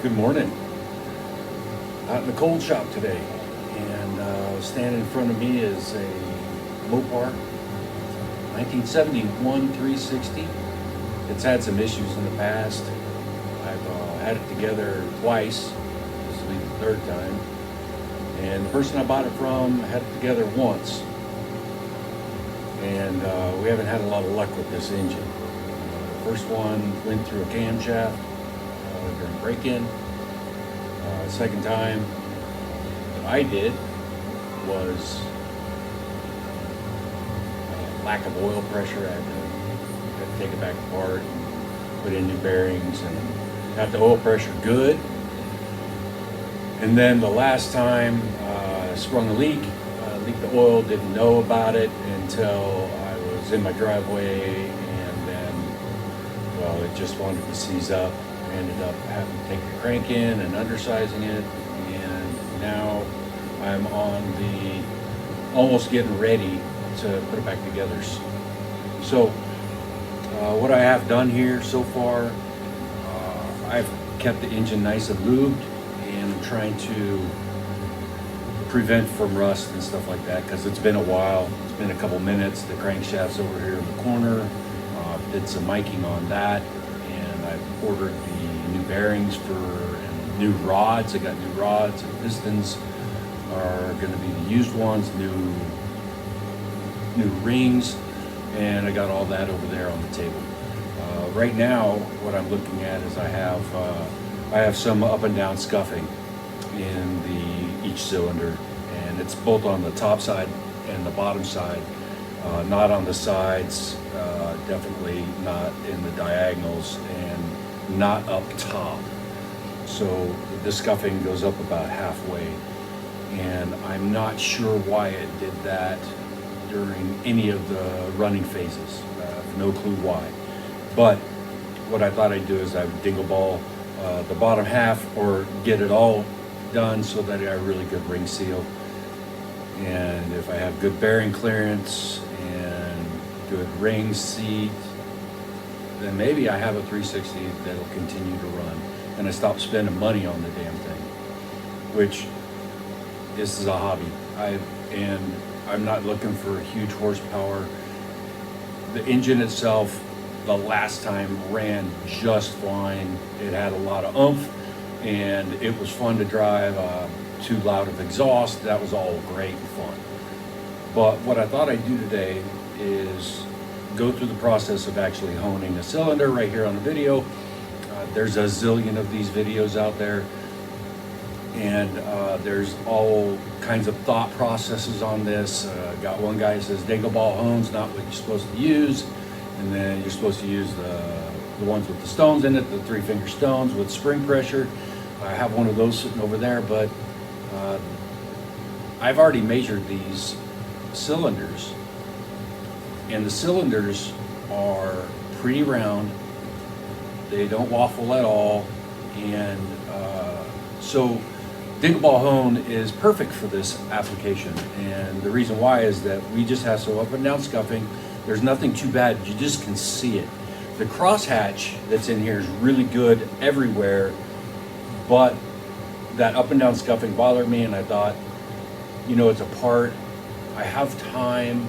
Good morning. Out in the cold shop today, and standing in front of me is a Mopar 1971 360. It's had some issues in the past. I've had it together twice. This will be the third time. And the person I bought it from had it together once. And we haven't had a lot of luck with this engine. The first one went through a camshaft during break-in. Second time that I did was lack of oil pressure. I had to take it back apart and put in new bearings and got the oil pressure good. And then the last time I sprung a leak, leaked the oil, didn't know about it until I was in my driveway, and then, well, it just wanted to seize up. I ended up having to take the crank in and undersizing it, and now I'm on the almost getting ready to put it back together. So what I have done here so far, I've kept the engine nice and lubed, and I'm trying to prevent from rust and stuff like that, because it's been a while. It's been a couple minutes. The crankshaft's over here in the corner. Did some miking on that, and I've ordered the new bearings and new rods. I got new rods, and pistons are going to be the used ones, new rings, and I got all that over there on the table. Right now, what I'm looking at is I have some up and down scuffing in each cylinder, and it's both on the top side and the bottom side, not on the sides, definitely not in the diagonals, and not up top. So the scuffing goes up about halfway, and I'm not sure why it did that during any of the running phases. No clue why. But what I thought I'd do is I would dingle ball the bottom half, or get it all done so that I have a really good ring seal. And if I have good bearing clearance and good ring seat, then maybe I have a 360 that'll continue to run, and I stop spending money on the damn thing, which this is a hobby. I'm not looking for huge horsepower. The engine itself, the last time, ran just fine. It had a lot of oomph, and it was fun to drive. Too loud of exhaust, that was all great and fun. But what I thought I'd do today is go through the process of actually honing a cylinder right here on the video. There's a zillion of these videos out there, and there's all kinds of thought processes on this. Got one guy who says dingle ball hone's not what you're supposed to use, and then you're supposed to use the ones with the stones in it, the 3-finger stones with spring pressure. I have one of those sitting over there, but I've already measured these cylinders, and the cylinders are pretty round. They don't waffle at all, and so dingle ball hone is perfect for this application. And the reason why is that we just have so up and down scuffing. There's nothing too bad, you just can see it. The crosshatch that's in here is really good everywhere, but that up and down scuffing bothered me, and I thought, it's a part. I have time.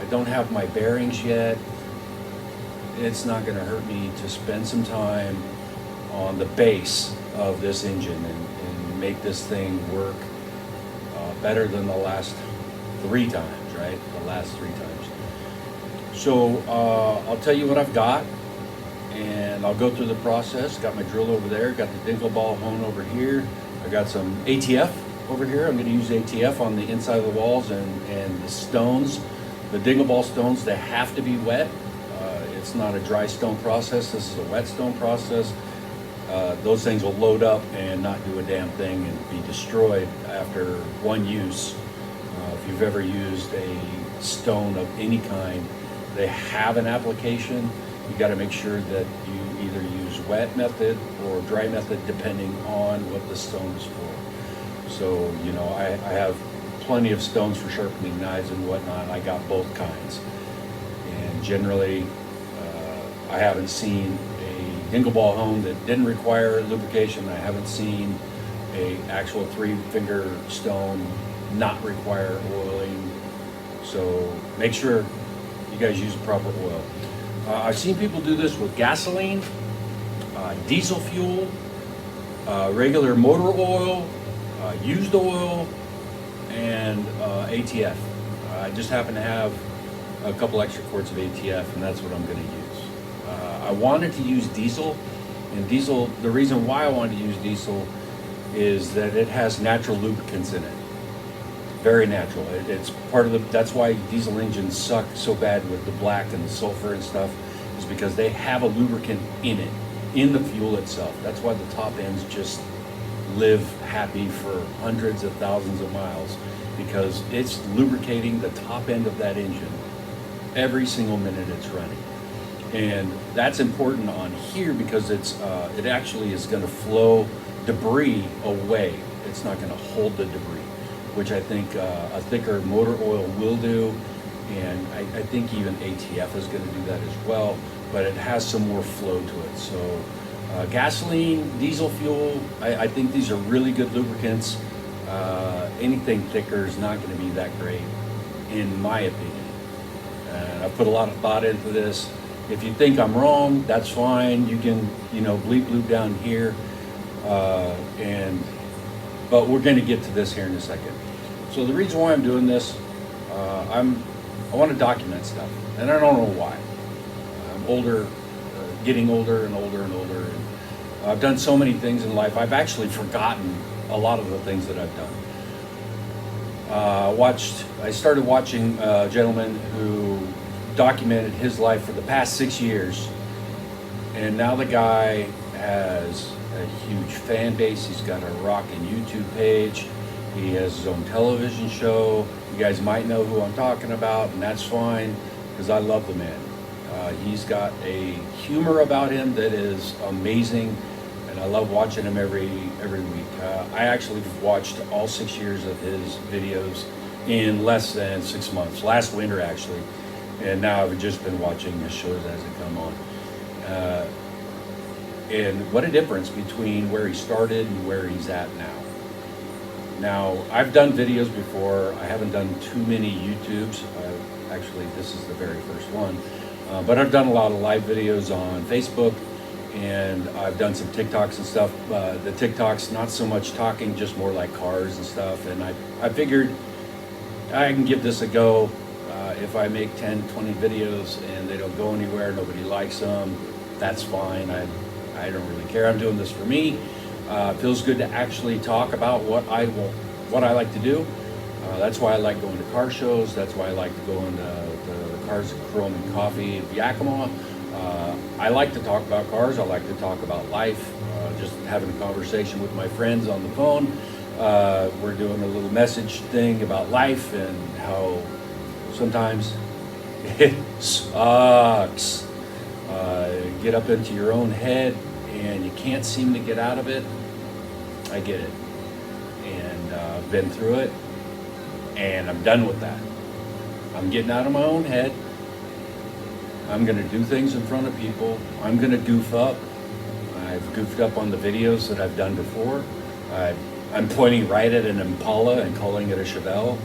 I don't have my bearings yet. It's not going to hurt me to spend some time on the base of this engine and make this thing work better than the last 3 times, right? The last 3 times. So I'll tell you what I've got, and I'll go through the process. Got my drill over there, got the dingle ball hone over here. I got some ATF over here. I'm going to use ATF on the inside of the walls and the stones. The dingle ball stones, they have to be wet. It's not a dry stone process. This is a wet stone process. Those things will load up and not do a damn thing and be destroyed after one use. If you've ever used a stone of any kind, they have an application. You got to make sure that you either use wet method or dry method, depending on what the stone is for. So, I have plenty of stones for sharpening knives and whatnot. I got both kinds. And generally, I haven't seen a Hinkleball home that didn't require lubrication. I haven't seen a actual 3-finger stone not require oiling. So make sure you guys use the proper oil. I've seen people do this with gasoline, diesel fuel, regular motor oil, used oil, and ATF. I just happen to have a couple extra quarts of ATF, and that's what I'm going to use. I wanted to use diesel, and diesel, the reason why I wanted to use diesel is that it has natural lubricants in it. Very natural. It's part of the, that's why diesel engines suck so bad with the black and the sulfur and stuff, is because they have a lubricant in it, in the fuel itself. That's why the top ends just live happy for hundreds of thousands of miles, because it's lubricating the top end of that engine every single minute it's running. And that's important on here because it's it actually is going to flow debris away. It's not going to hold the debris, which I think a thicker motor oil will do, and I think even ATF is going to do that as well, but it has some more flow to it. So gasoline, diesel fuel, I think these are really good lubricants. Anything thicker is not going to be that great, in my opinion. And I put a lot of thought into this. If you think I'm wrong, that's fine. You can, bleep bloop down here. But we're going to get to this here in a second. So the reason why I'm doing this, I want to document stuff, and I don't know why. I'm older, getting older and older and older. And I've done so many things in life. I've actually forgotten a lot of the things that I've done. I started watching a gentleman who documented his life for the past 6 years, and now the guy has a huge fan base. He's got a rockin' YouTube page. He has his own television show. You guys might know who I'm talking about, and that's fine, because I love the man. He's got a humor about him that is amazing, and I love watching him every week. I actually watched all 6 years of his videos in less than 6 months, last winter actually, and now I've just been watching his shows as they come on. And what a difference between where he started and where he's at now. Now, I've done videos before. I haven't done too many YouTubes. Actually, this is the very first one. But I've done a lot of live videos on Facebook, and I've done some TikToks and stuff. The TikToks, not so much talking, just more like cars and stuff. And I figured I can give this a go. If I make 10, 20 videos and they don't go anywhere, nobody likes them, that's fine. I don't really care. I'm doing this for me. It feels good to actually talk about what I like to do. That's why I like going to car shows. That's why I like to go into the Cars, Chrome and Coffee in Yakima. I like to talk about cars. I like to talk about life. Just having a conversation with my friends on the phone. We're doing a little message thing about life and how sometimes it sucks. Get up into your own head and you can't seem to get out of it. I get it. And I've been through it, and I'm done with that. I'm getting out of my own head. I'm going to do things in front of people. I'm going to goof up. I've goofed up on the videos that I've done before. I'm pointing right at an Impala and calling it a Chevelle.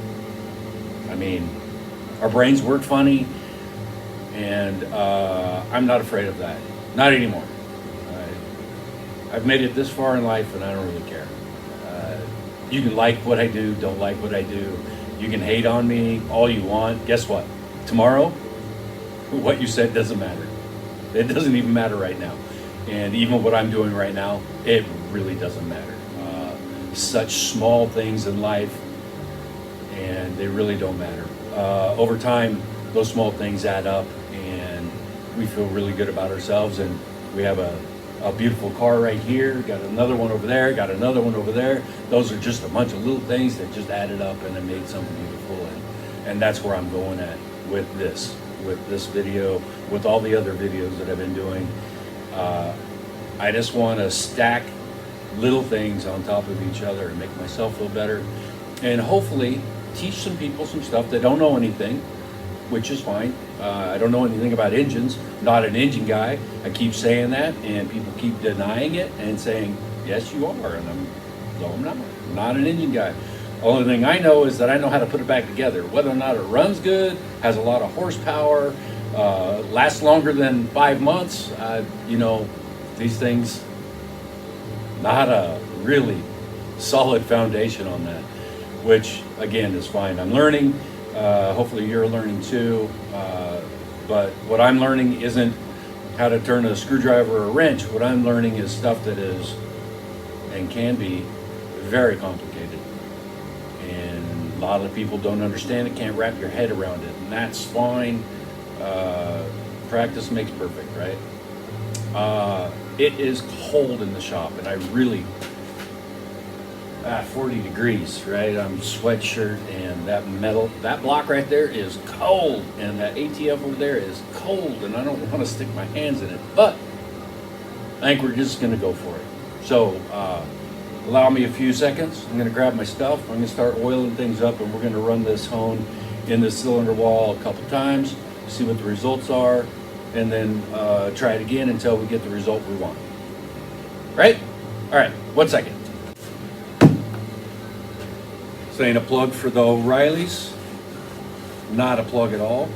I mean, our brains work funny, and I'm not afraid of that. Not anymore. I've made it this far in life, and I don't really care. You can like what I do, don't like what I do. You can hate on me all you want. Guess what? Tomorrow, what you said doesn't matter. It doesn't even matter right now. And even what I'm doing right now, it really doesn't matter. Such small things in life, and they really don't matter. Over time, those small things add up, and we feel really good about ourselves. And we have a beautiful car right here, got another one over there, got another one over there. Those are just a bunch of little things that just added up and it made something beautiful. And that's where I'm going at with this video, with all the other videos that I've been doing. I just want to stack little things on top of each other and make myself feel better, and hopefully teach some people some stuff that don't know anything, which is fine. I don't know anything about engines, not an engine guy. I keep saying that, and people keep denying it and saying, yes, you are. And I'm not an engine guy. Only thing I know is that I know how to put it back together. Whether or not it runs good, has a lot of horsepower, lasts longer than 5 months, these things, not a really solid foundation on that, which again is fine. I'm learning. Hopefully you're learning too. But what I'm learning isn't how to turn a screwdriver or a wrench. What I'm learning is stuff that is and can be very complicated. And a lot of people don't understand it, can't wrap your head around it. And that's fine. Practice makes perfect, right? It is cold in the shop, and I really 40 degrees, right? I'm sweatshirt, and that block right there is cold, and that ATF over there is cold, and I don't want to stick my hands in it, but I think we're just going to go for it. So allow me a few seconds. I'm going to grab my stuff. I'm going to start oiling things up, and we're going to run this hone in the cylinder wall a couple times, see what the results are, and then try it again until we get the result we want. Right? All right, 1 second. This ain't a plug for the O'Reillys. Not a plug at all.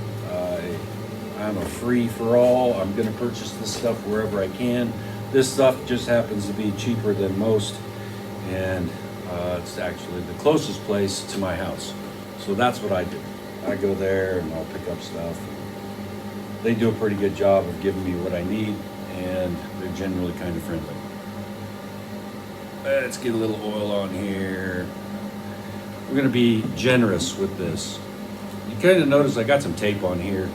I'm a free-for-all. I'm going to purchase this stuff wherever I can. This stuff just happens to be cheaper than most, and it's actually the closest place to my house. So that's what I do. I go there and I'll pick up stuff. They do a pretty good job of giving me what I need, and they're generally kind of friendly. Let's get a little oil on here. We're going to be generous with this. You kind of notice I got some tape on here.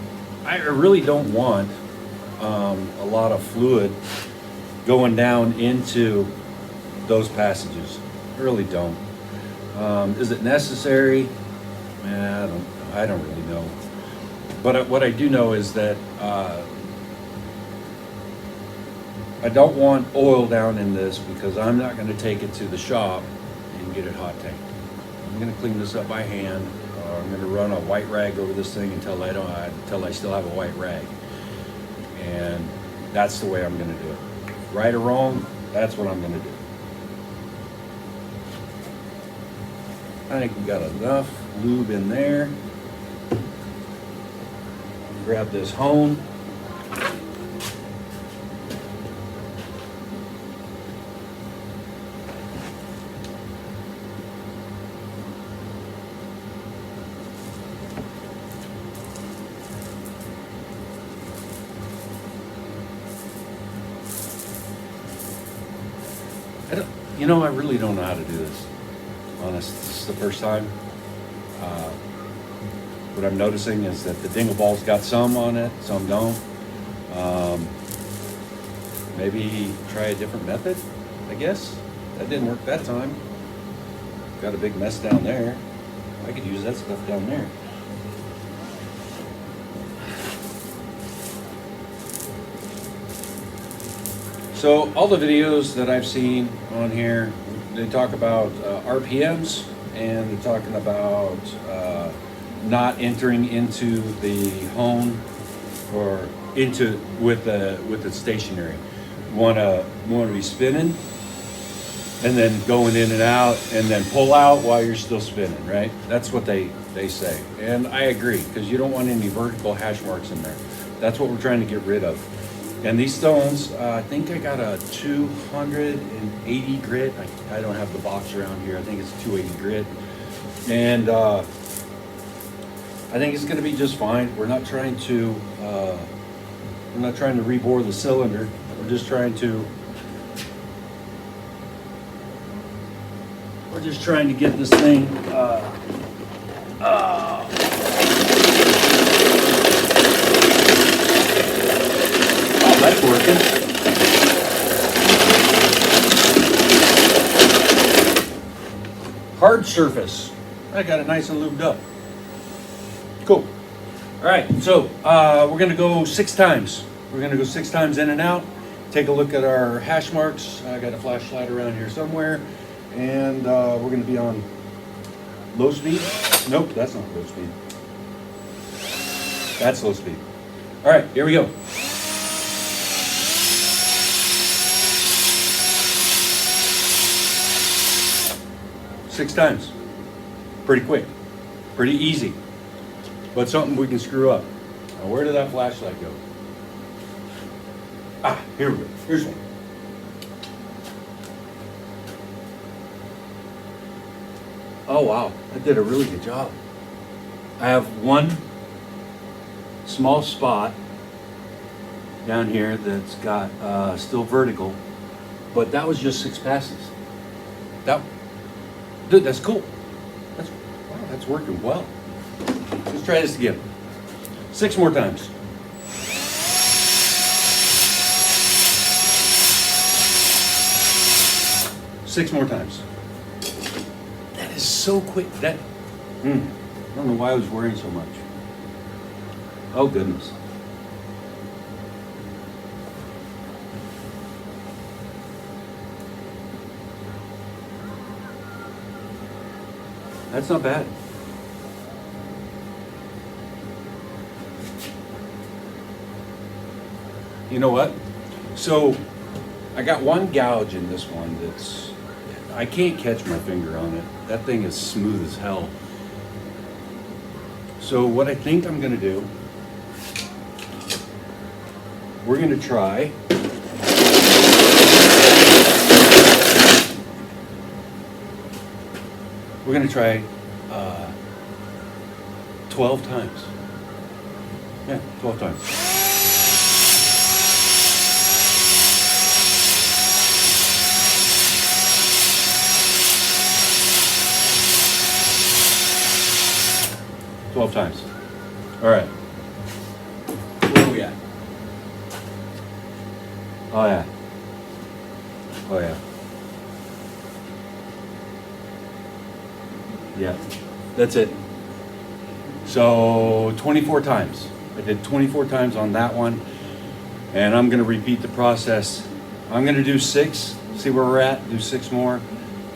I really don't want a lot of fluid going down into those passages. I really don't. Is it necessary? I don't really know. But what I do know is that I don't want oil down in this, because I'm not going to take it to the shop and get it hot tanked. I'm going to clean this up by hand. I'm going to run a white rag over this thing until I still have a white rag. And that's the way I'm going to do it. Right or wrong, that's what I'm going to do. I think we got enough lube in there. Grab this hone. I really don't know how to do this. Honest, this is the first time. What I'm noticing is that the dingle ball's got some on it, some don't. Maybe try a different method, I guess. That didn't work that time. Got a big mess down there. I could use that stuff down there. So all the videos that I've seen on here, they talk about RPMs, and they're talking about not entering into the hone or into with the stationary. You want to be spinning and then going in and out, and then pull out while you're still spinning, right? That's what they say, and I agree, because you don't want any vertical hash marks in there. That's what we're trying to get rid of. And these stones, I think I got a 280 grit. I don't have the box around here. I think it's 280 grit. And I think it's going to be just fine. We're not trying to rebore the cylinder. We're just trying to get this thing that's working. Hard surface. I got it nice and lubed up. Cool. All right, so we're going to go 6 times. We're going to go 6 times in and out. Take a look at our hash marks. I got a flashlight around here somewhere. And we're going to be on low speed. Nope, that's not low speed. That's low speed. All right, here we go. Six times. Pretty quick, pretty easy, but something we can screw up. Now, where did that flashlight go? Ah, here we go. Here's one. Oh wow, I did a really good job. I have one small spot down here that's got still vertical, but that was just 6 passes. Dude, that's cool. Wow, that's working well. Let's try this again. 6 more times. Six more times. That is so quick. I don't know why I was worrying so much. Oh goodness. That's not bad. You know what? So I got one gouge in this one that's, I can't catch my finger on it. That thing is smooth as hell. So what I think I'm gonna do, we're gonna try We're going to try 12 times. Yeah, 12 times. All right. Where are we at? Oh yeah. Oh yeah. Yeah, that's it. So 24 times. I did 24 times on that one, and I'm gonna repeat the process. I'm gonna do 6, see where we're at, do 6 more,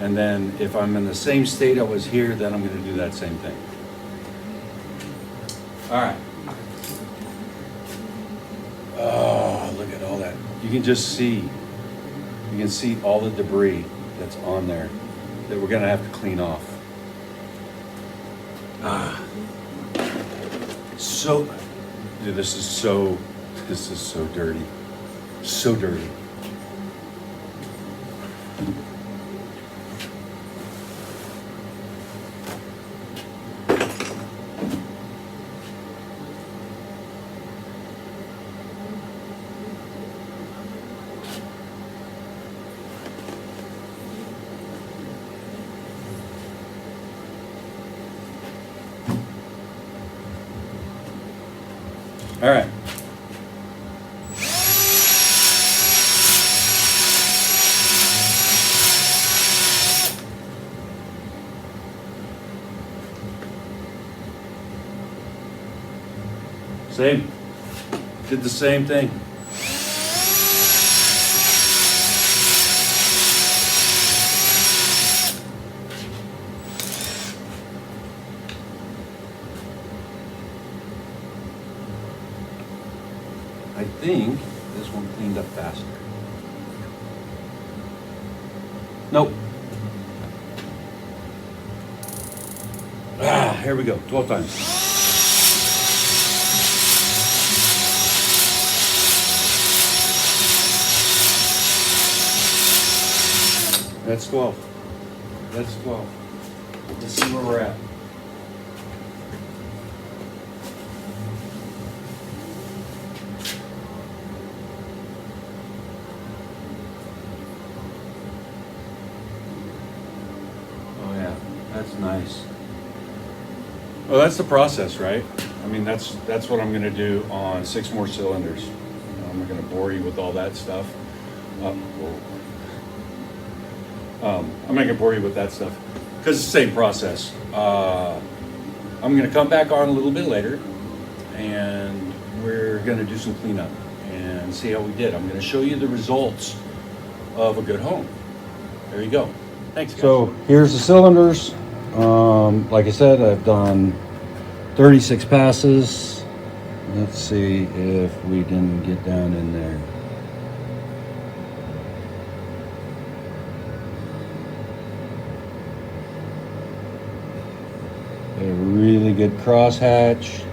and then if I'm in the same state I was here, then I'm gonna do that same thing. All right. Oh, look at all that. You can just see, you can see all the debris that's on there that we're gonna have to clean off. So, dude, this is so dirty. So dirty. All right. Same. Did the same thing. I think this one cleaned up faster. Nope. Here we go, 12 times. That's 12. That's 12. Let's see where we're at. That's nice. Well, that's the process, right? I mean, that's what I'm going to do on 6 more cylinders. I'm not going to bore you with all that stuff. I'm not going to bore you with that stuff because it's the same process. I'm going to come back on a little bit later, and we're going to do some cleanup and see how we did. I'm going to show you the results of a good home. There you go. Thanks, guys. So here's the cylinders. Like I said, I've done 36 passes. Let's see if we can get down in there. A really good crosshatch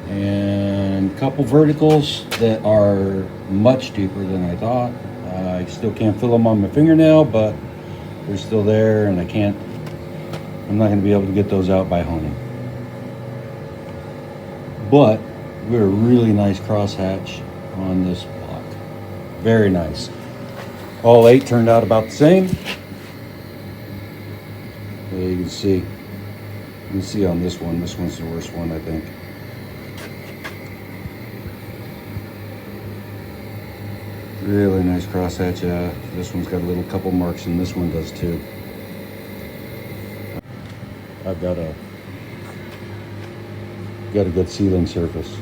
and a couple verticals that are much deeper than I thought. I still can't feel them on my fingernail, but they're still there, and I'm not going to be able to get those out by honing. But we're a really nice crosshatch on this block. Very nice. All 8 turned out about the same. You can see. You can see on this one. This one's the worst one, I think. Really nice crosshatch. This one's got a little couple marks, and this one does too. I've got a good sealing surface.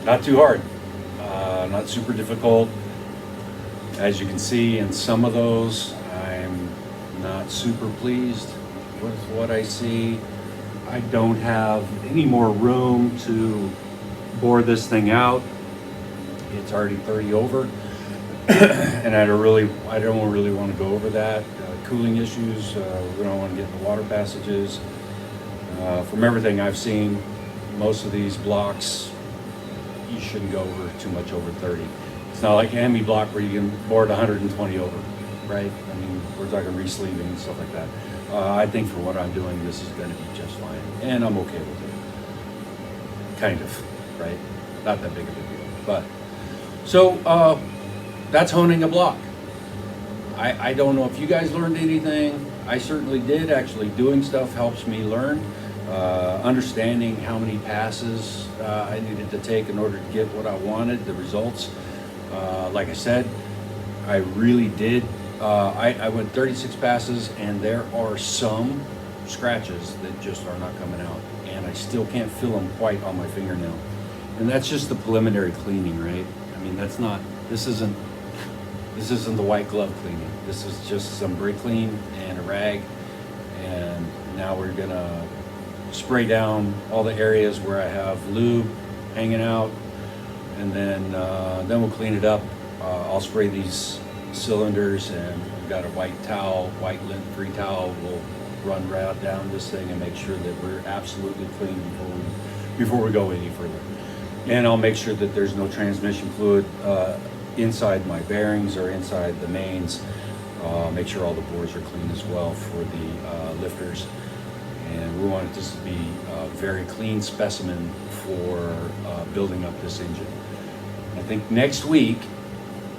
Not too hard. Not super difficult. As you can see in some of those, I'm not super pleased with what I see. I don't have any more room to bore this thing out. It's already 30 over, and I don't really want to go over that. Cooling issues, we don't want to get in the water passages. From everything I've seen, most of these blocks, you shouldn't go over too much over 30. It's not like a Hemi block where you can bore it 120 over, right? I mean, we're talking resleeving and stuff like that. I think for what I'm doing, this is going to be just fine, and I'm okay with it. Kind of, right? Not that big of a deal, but. So that's honing a block. I don't know if you guys learned anything. I certainly did. Actually doing stuff helps me learn. Understanding how many passes I needed to take in order to get what I wanted, the results. Like I said, I really did. I went 36 passes, and there are some scratches that just are not coming out, and I still can't feel them quite on my fingernail. And that's just the preliminary cleaning, right? I mean, this isn't the white glove cleaning. This is just some brake clean and a rag, and now we're gonna spray down all the areas where I have lube hanging out, and then we'll clean it up. I'll spray these cylinders, and we've got a white towel, white lint-free towel. We'll run right down this thing and make sure that we're absolutely clean before we go any further. And I'll make sure that there's no transmission fluid inside my bearings or inside the mains. Make sure all the bores are clean as well for the lifters. And we want this to be a very clean specimen for building up this engine. I think next week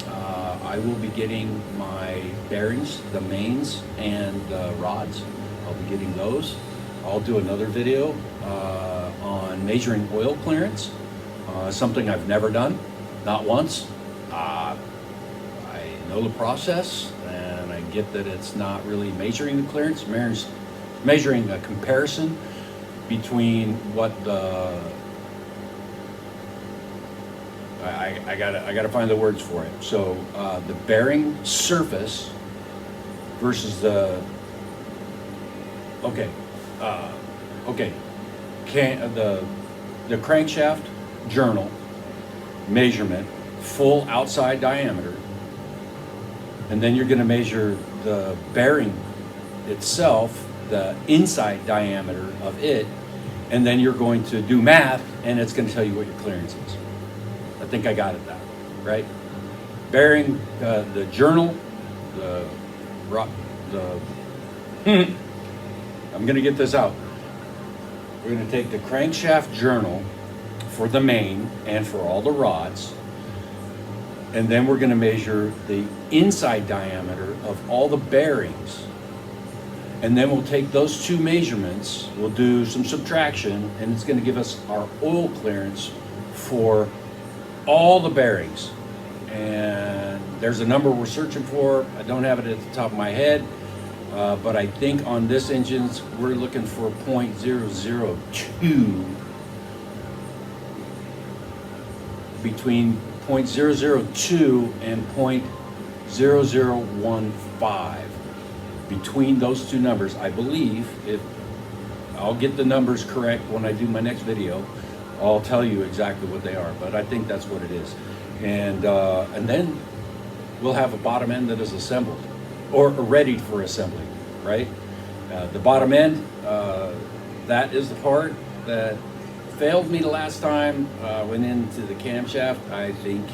I will be getting my bearings, the mains, and the rods. I'll be getting those. I'll do another video on measuring oil clearance. Something I've never done, not once. I know the process, and I get that it's not really measuring the clearance, measuring a comparison between what the I gotta find the words for it. So the bearing surface versus the the crankshaft journal measurement, full outside diameter, and then you're going to measure the bearing itself, the inside diameter of it, and then you're going to do math, and it's going to tell you what your clearance is. I think I got it that, right? Bearing, the journal, I'm going to get this out. We're going to take the crankshaft journal for the main and for all the rods, and then we're going to measure the inside diameter of all the bearings, and then we'll take those two measurements, we'll do some subtraction, and it's going to give us our oil clearance for all the bearings. And there's a number we're searching for. I don't have it at the top of my head, but I think on this engine we're looking for 0.002, between 0.002 and 0.0015. Between those two numbers, I believe, if I'll get the numbers correct when I do my next video. I'll tell you exactly what they are, but I think that's what it is. And then we'll have a bottom end that is assembled or ready for assembly, right? The bottom end, that is the part that failed me the last time. Went into the camshaft. I think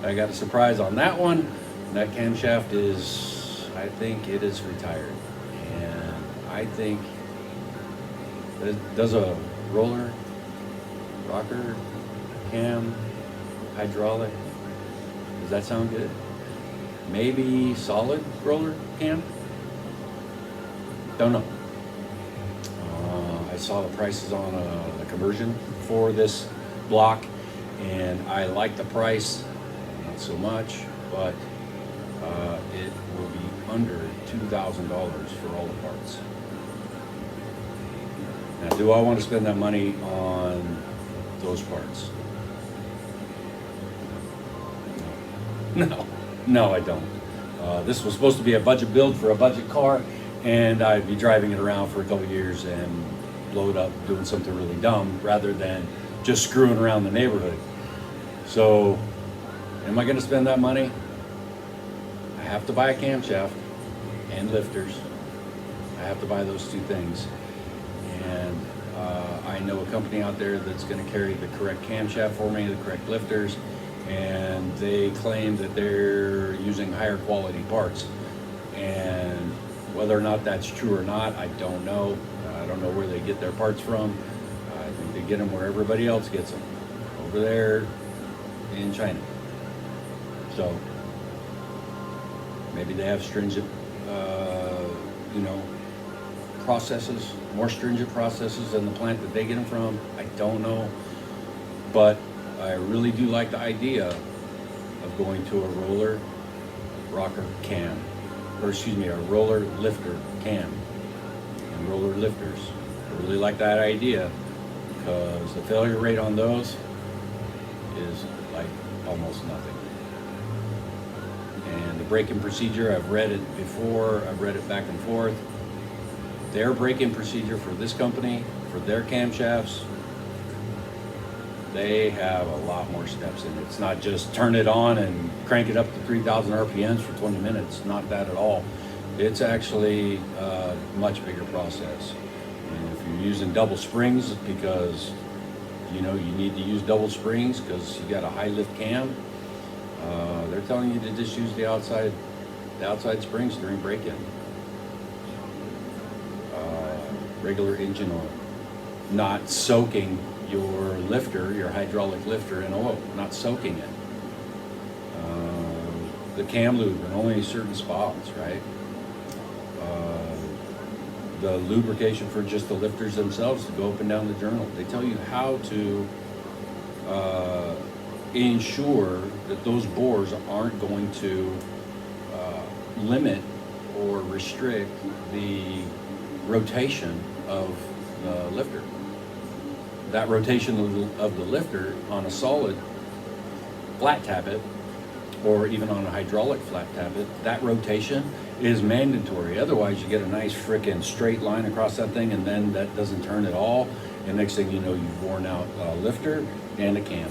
I got a surprise on that one. That camshaft is, I think it is retired. And I think, does a roller, rocker, cam, hydraulic, does that sound good? Maybe solid roller cam? Don't know. I saw the prices on the conversion for this block, and I like the price, not so much, but it will be under $2,000 for all the parts. Now, do I want to spend that money on those parts? No, I don't. This was supposed to be a budget build for a budget car, and I'd be driving it around for a couple of years and blow it up doing something really dumb rather than just screwing around the neighborhood. So, am I going to spend that money? I have to buy a camshaft and lifters. I have to buy those two things. And I know a company out there that's going to carry the correct camshaft for me, the correct lifters, and they claim that they're using higher quality parts. And whether or not that's true or not, I don't know. I don't know where they get their parts from. I think they get them where everybody else gets them, over there in China. So maybe they have stringent, processes, more stringent processes than the plant that they get them from. I don't know, but I really do like the idea of going to a roller rocker cam, or excuse me, a roller lifter cam and roller lifters. I really like that idea because the failure rate on those is like almost nothing. And the braking procedure, I've read it before, I've read it back and forth. Their braking procedure for this company, for their camshafts, they have a lot more steps in it. It's not just turn it on and crank it up to 3,000 RPMs for 20 minutes. Not that at all. It's actually a much bigger process. And if you're using double springs because you need to use double springs because you got a high lift cam, they're telling you to just use the outside springs during break-in. Regular engine oil, not soaking your lifter, your hydraulic lifter in oil, not soaking it. The cam lube in only certain spots, right? The lubrication for just the lifters themselves to go up and down the journal. They tell you how to ensure that those bores aren't going to limit or restrict the rotation of the lifter. That rotation of the lifter on a solid flat tappet, or even on a hydraulic flat tappet, that rotation is mandatory. Otherwise, you get a nice frickin' straight line across that thing, and then that doesn't turn at all. And next thing you know, you've worn out a lifter and a cam.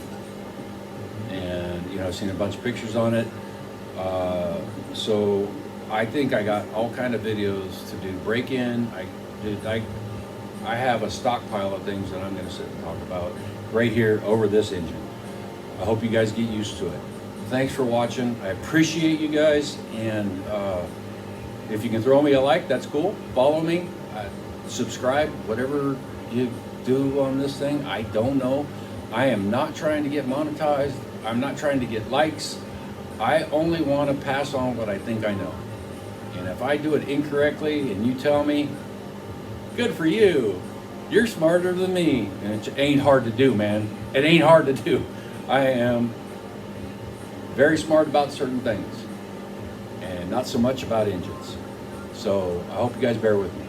And I've seen a bunch of pictures on it. So I think I got all kind of videos to do break-in. I have a stockpile of things that I'm going to sit and talk about right here over this engine. I hope you guys get used to it. Thanks for watching. I appreciate you guys, and if you can throw me a like, that's cool. Follow me, subscribe, whatever you do on this thing. I don't know. I am not trying to get monetized. I'm not trying to get likes. I only want to pass on what I think I know. And if I do it incorrectly and you tell me, good for you. You're smarter than me. And it ain't hard to do, man. It ain't hard to do. I am very smart about certain things and not so much about engines. So I hope you guys bear with me.